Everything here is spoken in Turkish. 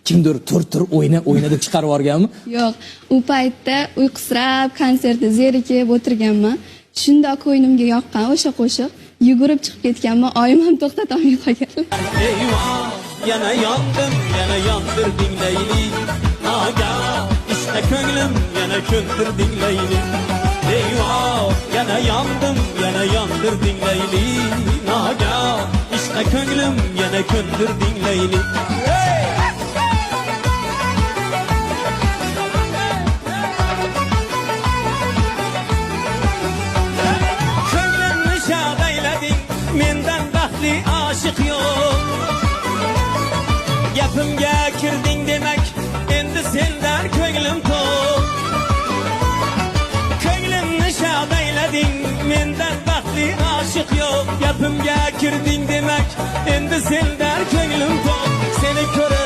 kimdir tur o'yna deb chiqarib yuborganmi? Yo'q, u paytda uyqusirab, konsertda zerikib o'tirganman. Shunda ko'nglimga yoqqan o'sha qo'shiq. Yugurib chiqib ketganman, oyim ham to'xtatolmay qolgan. Eyvah, yana yondirding Leyli. Aga, işte ko'nglim yana ko'ndirding Leyli. Eyvah, yana yondirding Leyli. Aga, işte ko'nglim yana ko'ndirding Leyli. Ko'nglimni shad aylading, mendan baxtli oshiq yo'q. Gapimga kirding demak, endi sendan ko'nglim to'q. Ko'nglimni shad aylading, mendan baxtli oshiq yo'q. Gapimga kirding demak, endi sendan ko'nglim to'q. Seni ko'rib